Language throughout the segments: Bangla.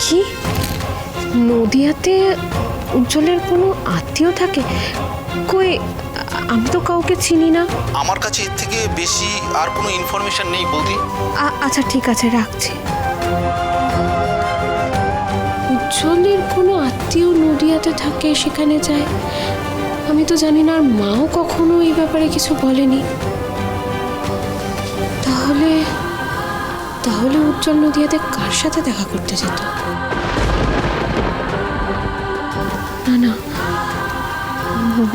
কি নদিয়াতে উজ্জ্বলের কোনো আত্মীয় থাকে? কই, আমি তো কাউকে চিনি না। আমার কাছে এর থেকে বেশি আর কোনো ইনফরমেশন নেই বৌদি। আচ্ছা ঠিক আছে, রাখছি। উজ্জ্বলের কোনো আত্মীয় নদিয়াতে থাকে, সেখানে যায়, আমি তো জানি না। আর মাও কখনো এই ব্যাপারে কিছু বলেনি। তাহলে তাহলে উজ্জ্বল নদিয়াতে কার সাথে দেখা করতে যেত? না না,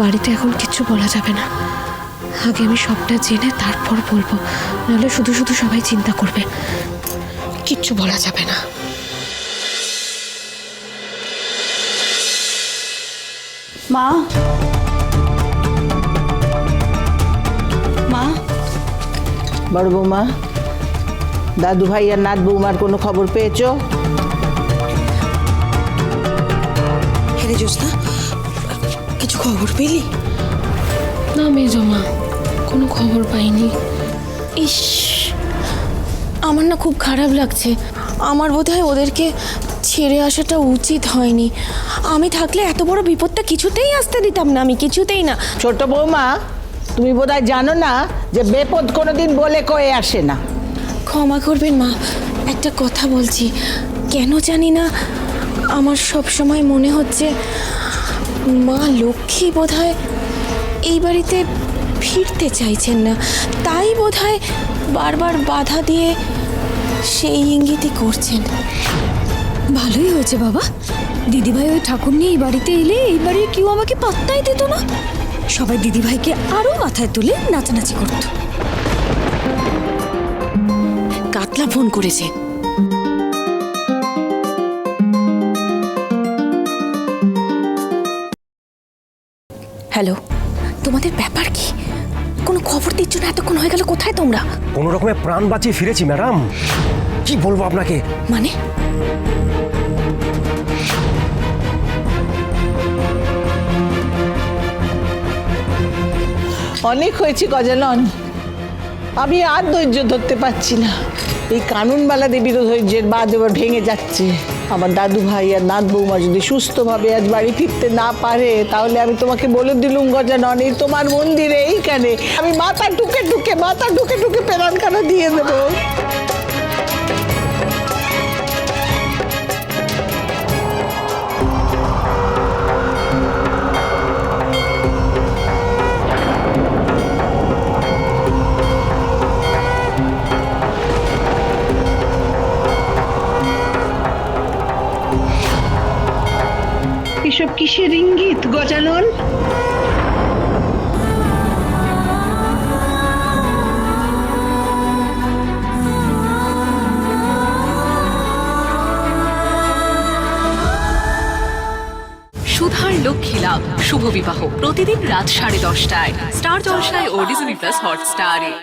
বাড়িতে এখন কিচ্ছু বলা যাবে না। আগে আমি সবটা জেনে তারপর বলবো, নাহলে শুধু শুধু সবাই চিন্তা করবে। কিচ্ছু বলা যাবে না। মা, মা, বড় বৌমা, দাদু ভাই আর নাত বৌমার কোনো খবর পেয়েছো? হেরে জোসনা, কিছু খবর পেলি? না মেজমা, কোনো খবর পাইনি। ইস, আমার না খুব খারাপ লাগছে। আমার বোধহয় ওদেরকে ছেড়ে আসাটা উচিত হয়নি। আমি থাকলে এত বড় বিপদটা কিছুতেই আসতে দিতাম না, আমি কিছুতেই না। ছোট বৌমা, তুমি বোধহয় জানো না যে বিপদ কোনোদিন বলে কয়ে আসে না। ক্ষমা করবেন মা, একটা কথা বলছি। কেন জানি না আমার সব সময় মনে হচ্ছে মা লক্ষ্মী বোধহয় এই বাড়িতে ফিরতে চাইছেন না, তাই বোধহয় বারবার বাধা দিয়ে সেই ইঙ্গিতই করছেন। ভালোই হয়েছে বাবা, দিদিভাই ওই ঠাকুর নিয়ে এই বাড়িতে এলে এই বাড়ির কেউ আমাকে পাত্তাই দিত না। সবাই দিদিভাইকে আরো মাথায় তুলে নাচানাচি করত। কাতলা ফোন করেছে। হ্যালো, তোমাদের ব্যাপার কি? কোনো খবর দিচ্ছ না, এতক্ষণ হয়ে গেল, কোথায় তোমরা? কোনো রকমে প্রাণ বাঁচিয়ে ফিরেছি ম্যাডাম। কি বলবো আপনাকে? মানে অনেক হয়েছে গজানন, আমি আর ধৈর্য ধরতে পারছি না। এই কানুনবালা দেবীর ধৈর্যের বাদ এবার ভেঙে যাচ্ছে। আমার দাদু ভাই আর নাত বৌমা যদি সুস্থভাবে আজ বাড়ি ফিরতে না পারে, তাহলে আমি তোমাকে বলে দিলুম গজানন, এই তোমার মন্দিরে এইখানে আমি মাথা ঢুকে ঢুকে প্রাণখানা দিয়ে দেবো। এসব কিসের ইঙ্গিত গজানন? সুধার লক্ষ্মী লাভ শুভ বিবাহ প্রতিদিন রাত 10:30টায় স্টার জলসায় ও ডিজনি প্লাস হটস্টারে।